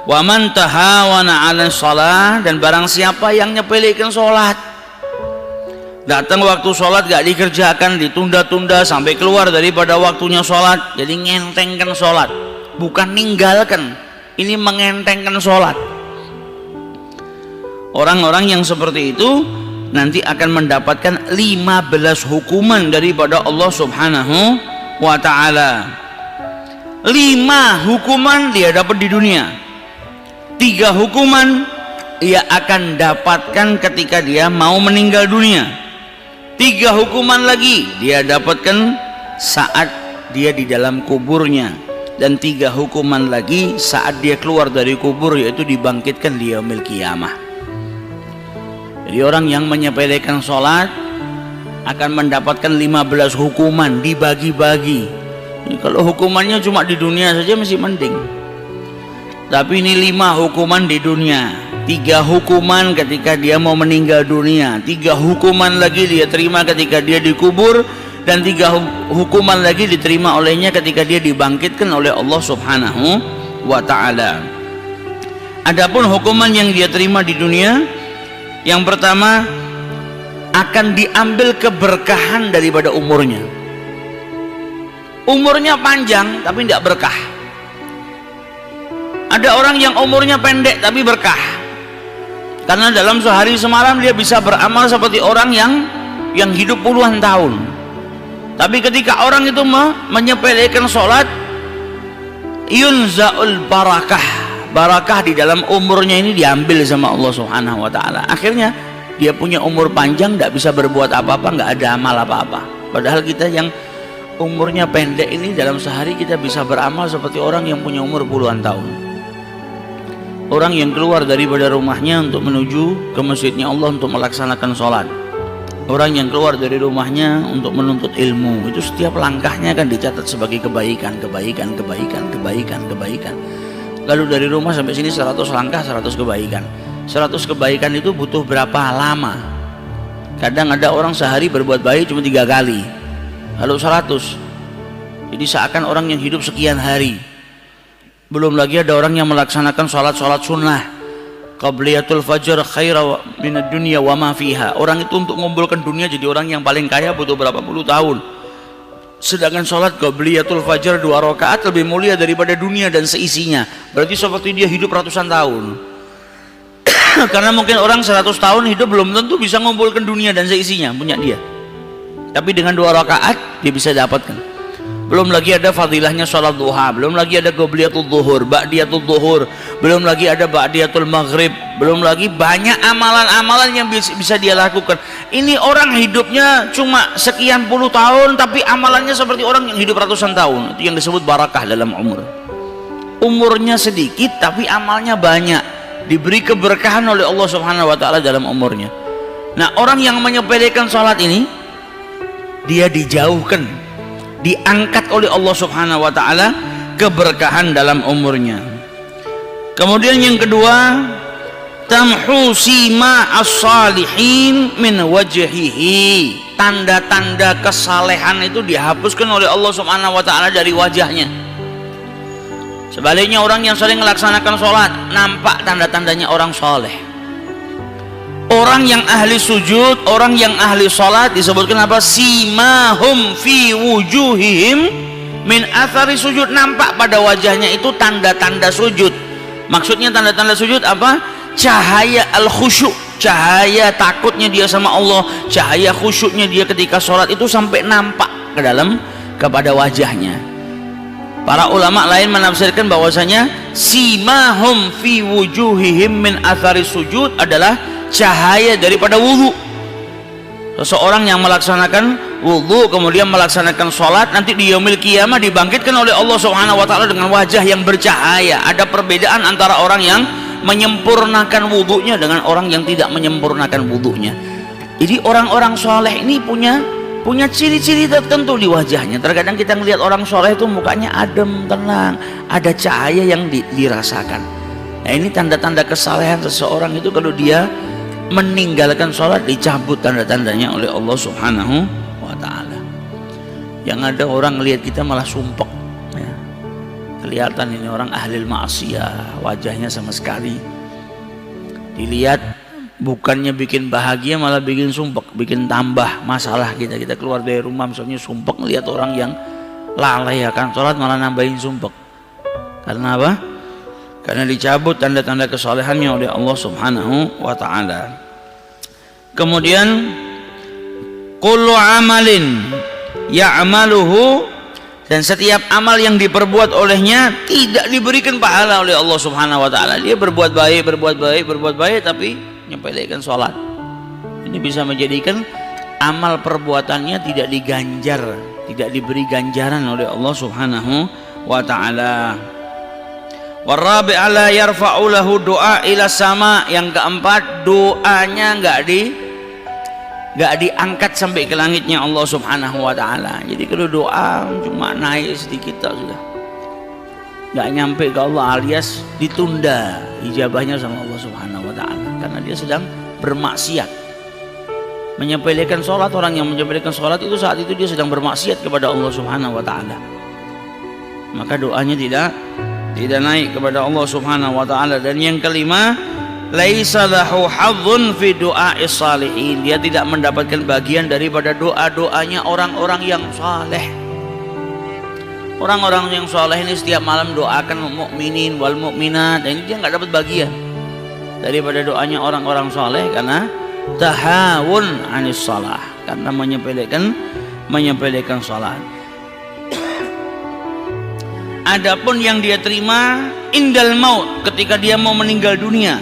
Wa man tahawana 'ala shalah, dan barang siapa yang nyepelekan sholat, datang waktu sholat gak dikerjakan, ditunda-tunda sampai keluar daripada waktunya sholat, jadi ngentengkan sholat, bukan ninggalkan, ini mengentengkan sholat. Orang-orang yang seperti itu nanti akan mendapatkan 15 hukuman daripada Allah Subhanahu wa ta'ala. 5 hukuman dia dapat di dunia, 3 hukuman ia akan dapatkan ketika dia mau meninggal dunia, 3 hukuman lagi dia dapatkan saat dia di dalam kuburnya, dan 3 hukuman lagi saat dia keluar dari kubur, yaitu dibangkitkan di yaumil qiyamah. Jadi orang yang menyepelekan sholat akan mendapatkan 15 hukuman, dibagi-bagi. Kalau hukumannya cuma di dunia saja masih mending, tapi ini 5 hukuman di dunia, 3 hukuman ketika dia mau meninggal dunia, 3 hukuman lagi dia terima ketika dia dikubur, dan 3 hukuman lagi diterima olehnya ketika dia dibangkitkan oleh Allah Subhanahu wa ta'ala. Adapun hukuman yang dia terima di dunia, yang pertama akan diambil keberkahan daripada umurnya. Umurnya panjang tapi tidak berkah. Ada orang yang umurnya pendek tapi berkah, karena dalam sehari semalam dia bisa beramal seperti orang yang hidup puluhan tahun. Tapi ketika orang itu menyepelekan sholat, yunza'ul barakah di dalam umurnya ini diambil sama Allah Subhanahu wa ta'ala. Akhirnya dia punya umur panjang, tidak bisa berbuat apa-apa, nggak ada amal apa-apa. Padahal kita yang umurnya pendek ini dalam sehari kita bisa beramal seperti orang yang punya umur puluhan tahun. Orang yang keluar daripada rumahnya untuk menuju ke masjidnya Allah untuk melaksanakan sholat, orang yang keluar dari rumahnya untuk menuntut ilmu, itu setiap langkahnya akan dicatat sebagai kebaikan. Lalu dari rumah sampai sini 100 langkah, 100 kebaikan. 100 kebaikan itu butuh berapa lama? Kadang ada orang sehari berbuat baik cuma 3 kali, lalu 100. Jadi seakan orang yang hidup sekian hari. Belum lagi ada orang yang melaksanakan sholat sunnah, qabliyatul fajr khaira minad dunya wa ma fiha. Orang itu untuk mengumpulkan dunia jadi orang yang paling kaya butuh berapa puluh tahun. Sedangkan sholat qabliyatul fajr 2 rakaat lebih mulia daripada dunia dan seisinya. Berarti seperti dia hidup ratusan tahun. Karena mungkin orang 100 tahun hidup belum tentu bisa mengumpulkan dunia dan seisinya punya dia, tapi dengan 2 rakaat dia bisa dapatkan. Belum lagi ada fadilahnya sholat duha, belum lagi ada qabliyatul zuhur, ba'diyatul zuhur, belum lagi ada ba'diyatul maghrib, belum lagi banyak amalan-amalan yang bisa dia lakukan. Ini orang hidupnya cuma sekian puluh tahun tapi amalannya seperti orang yang hidup ratusan tahun. Itu yang disebut barakah dalam umur. Umurnya sedikit tapi amalnya banyak, diberi keberkahan oleh Allah Subhanahu wa ta'ala dalam umurnya. Nah, orang yang menyepelekan sholat ini, dia dijauhkan, diangkat oleh Allah Subhanahu wa ta'ala keberkahan dalam umurnya. Kemudian yang kedua, tamhu sima as-salihin min wajhihi. Tanda-tanda kesalehan itu dihapuskan oleh Allah Subhanahu wa ta'ala dari wajahnya. Sebaliknya orang yang sering melaksanakan sholat nampak tanda-tandanya orang soleh. Orang yang ahli sujud, orang yang ahli sholat disebutkan apa? Simahum fi wujuhihim min athari sujud. Nampak pada wajahnya itu tanda-tanda sujud. Maksudnya tanda-tanda sujud apa? Cahaya al-khusyuk, cahaya takutnya dia sama Allah, cahaya khusyuknya dia ketika sholat itu sampai nampak ke dalam kepada wajahnya. Para ulama lain menafsirkan bahwasanya simahum fi wujuhihim min athari sujud adalah cahaya daripada wudhu. Seseorang yang melaksanakan wudhu kemudian melaksanakan sholat, nanti di yaumil qiyamah dibangkitkan oleh Allah Subhanahu wa ta'ala dengan wajah yang bercahaya. Ada perbedaan antara orang yang menyempurnakan wudhunya dengan orang yang tidak menyempurnakan wudhunya. Jadi orang-orang soleh ini punya ciri-ciri tertentu di wajahnya. Terkadang kita melihat orang soleh itu mukanya adem, tenang, ada cahaya yang dirasakan. Nah, ini tanda-tanda kesalehan seseorang itu kalau dia meninggalkan sholat dicabut tanda-tandanya oleh Allah Subhanahu wa ta'ala. Yang ada orang lihat kita malah sumpek ya. kelihatan ini orang ahli maksiyah, wajahnya sama sekali dilihat bukannya bikin bahagia malah bikin sumpek, bikin tambah masalah kita. Kita keluar dari rumah misalnya sumpek, ngelihat orang yang lalai akan sholat malah nambahin sumpek. Karena apa? Karena dicabut tanda-tanda kesolehannya oleh Allah Subhanahu wa ta'ala. Kemudian kullu amalin ya'maluhu, dan setiap amal yang diperbuat olehnya tidak diberikan pahala oleh Allah Subhanahu wa ta'ala. Dia berbuat baik tapi menyepelekan sholat. Ini bisa menjadikan amal perbuatannya tidak diganjar, tidak diberi ganjaran oleh Allah Subhanahu wa ta'ala. Warabi' ala yarfa'u lahu doa ila sama. Yang keempat, doanya nggak diangkat sampai ke langitnya Allah Subhanahu wa ta'ala. Jadi kalau doa cuma naik sedikit tak sudah, nggak nyampe ke Allah, alias ditunda ijabahnya sama Allah Subhanahu wa ta'ala, karena dia sedang bermaksiat. Menyepelekan sholat, orang yang menyepelekan sholat itu saat itu dia sedang bermaksiat kepada Allah Subhanahu wa ta'ala, maka doanya tidak naik kepada Allah Subhanahu wa ta'ala. Dan yang kelima, laisa lahu hadzun fi du'a'is salihin, dia tidak mendapatkan bagian daripada doa-doanya orang-orang yang saleh. Orang-orang yang saleh ini setiap malam doakan mukminin wal mukminat, dan ini dia nggak dapat bagian daripada doanya orang-orang saleh karena tahawun anis shalah, karena menyepelekan salat. Adapun yang dia terima indal maut, ketika dia mau meninggal dunia,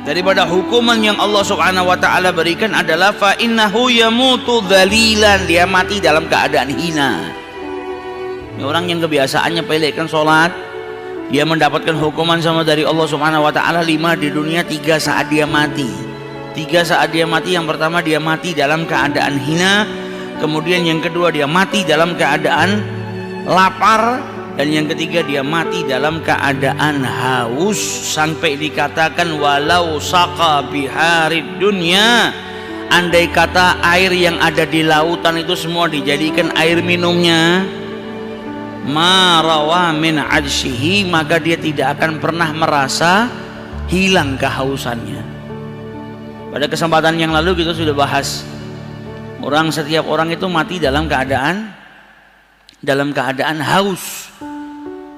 daripada hukuman yang Allah Subhanahu wa ta'ala berikan adalah fa innahu yamutu dzalilan, dia mati dalam keadaan hina. Ini orang yang kebiasaannya pelekkan sholat, dia mendapatkan hukuman sama dari Allah Subhanahu wa ta'ala 5 di dunia, 3 saat dia mati. 3 saat dia mati, yang pertama dia mati dalam keadaan hina, kemudian yang kedua dia mati dalam keadaan lapar, dan yang ketiga dia mati dalam keadaan haus, sampai dikatakan walau saqa biharid dunya, andai kata air yang ada di lautan itu semua dijadikan air minumnya, ma rawa min adshihi, maka dia tidak akan pernah merasa hilang kehausannya. Pada kesempatan yang lalu kita sudah bahas, setiap orang itu mati dalam keadaan haus.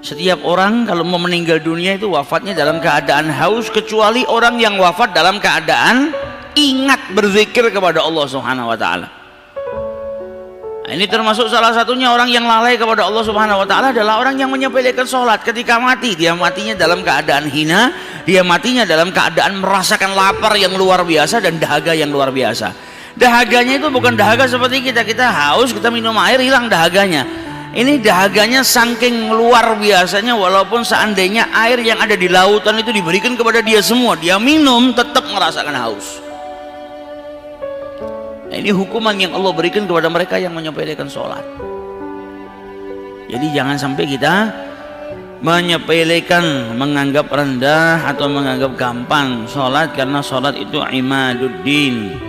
Setiap orang kalau mau meninggal dunia itu wafatnya dalam keadaan haus, kecuali orang yang wafat dalam keadaan ingat berzikir kepada Allah Subhanahu wa ta'ala. Nah, ini termasuk salah satunya orang yang lalai kepada Allah Subhanahu wa ta'ala adalah orang yang menyepelekan sholat. Ketika mati, dia matinya dalam keadaan hina, dia matinya dalam keadaan merasakan lapar yang luar biasa dan dahaga yang luar biasa. Dahaganya itu bukan dahaga seperti kita haus, kita minum air hilang dahaganya. Ini dahaganya saking luar biasanya, walaupun seandainya air yang ada di lautan itu diberikan kepada dia semua, dia minum tetap merasakan haus. Nah, ini hukuman yang Allah berikan kepada mereka yang menyepelekan sholat. Jadi jangan sampai kita menyepelekan, menganggap rendah atau menganggap gampang sholat, karena sholat itu imaduddin.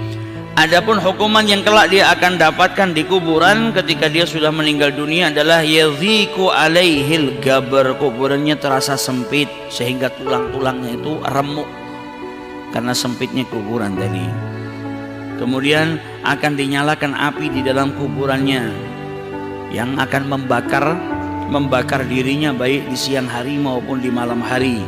Adapun hukuman yang kelak dia akan dapatkan di kuburan ketika dia sudah meninggal dunia adalah yadhiku alaihil gabar, kuburannya terasa sempit sehingga tulang-tulangnya itu remuk karena sempitnya kuburan tadi. Kemudian akan dinyalakan api di dalam kuburannya yang akan membakar dirinya baik di siang hari maupun di malam hari.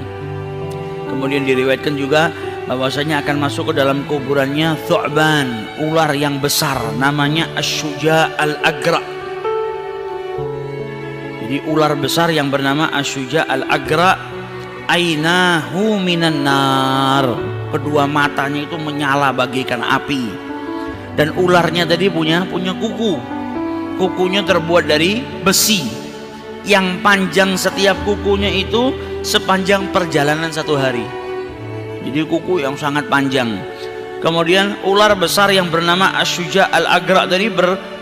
Kemudian diriwayatkan juga bahwasanya akan masuk ke dalam kuburannya thu'ban, ular yang besar, namanya Asy-Syuja' al-Agra. Jadi ular besar yang bernama Asy-Syuja' al-Agra, ainahu minan nar, kedua matanya itu menyala bagaikan api. Dan ularnya tadi punya kukunya terbuat dari besi yang panjang, setiap kukunya itu sepanjang perjalanan 1 hari. Jadi kuku yang sangat panjang. Kemudian ular besar yang bernama Asy-Syuja' al-Agra tadi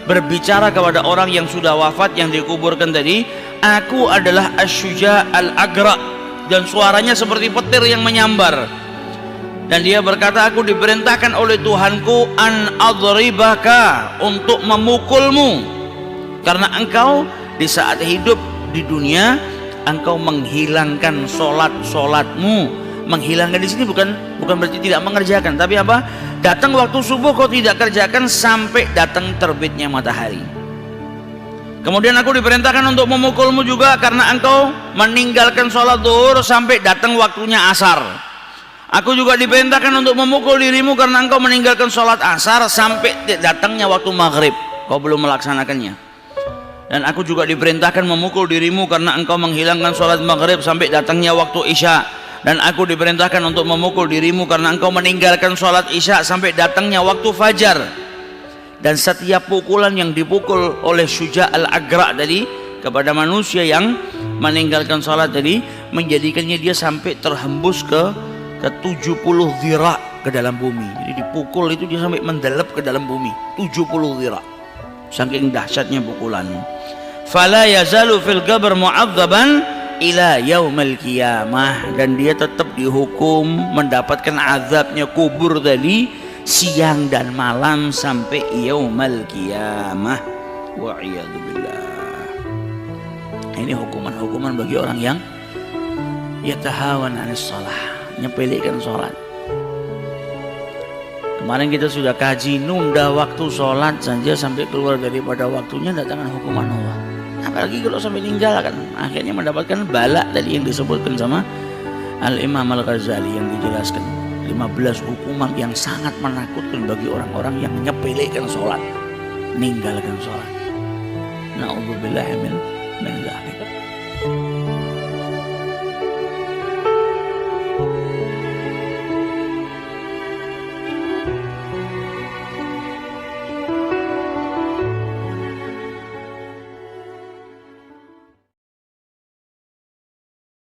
berbicara kepada orang yang sudah wafat yang dikuburkan tadi, aku adalah Asy-Syuja' al-Agra, dan suaranya seperti petir yang menyambar. Dan dia berkata, aku diperintahkan oleh Tuhanku an adribaka, untuk memukulmu, karena engkau di saat hidup di dunia engkau menghilangkan solatmu. Menghilangkan di sini bukan berarti tidak mengerjakan, tapi apa? Datang waktu subuh kau tidak kerjakan sampai datang terbitnya matahari. Kemudian aku diperintahkan untuk memukulmu juga karena engkau meninggalkan sholat zuhur sampai datang waktunya asar. Aku juga diperintahkan untuk memukul dirimu karena engkau meninggalkan sholat asar sampai datangnya waktu maghrib, kau belum melaksanakannya. Dan aku juga diperintahkan memukul dirimu karena engkau menghilangkan sholat maghrib sampai datangnya waktu isya. Dan aku diperintahkan untuk memukul dirimu karena engkau meninggalkan sholat isya sampai datangnya waktu fajar. Dan setiap pukulan yang dipukul oleh Syuja' al-Agra' tadi kepada manusia yang meninggalkan sholat tadi, menjadikannya dia sampai terhembus ke 70 dhira' ke dalam bumi. Jadi dipukul itu dia sampai mendelep ke dalam bumi 70 dhira', saking dahsyatnya pukulan. Fala yazalu fil qabr mu'adzaban ila yaumil qiyamah, dan dia tetap dihukum mendapatkan azabnya kubur tadi siang dan malam sampai yaumil qiyamah. Wa iyadzubillah. Ini hukuman bagi orang yang yatahawan anis shalah, nyepelekan sholat. Kemarin kita sudah kaji, nunda waktu sholat saja sampai keluar daripada waktunya datangkan hukuman Allah. Apalagi kalau sampai meninggalkan, akhirnya mendapatkan bala tadi yang disebutkan sama Al-Imam Al-Ghazali yang dijelaskan 15 hukuman yang sangat menakutkan bagi orang-orang yang menyepelekan sholat, meninggalkan sholat. Na'udzubillahi min dzalik.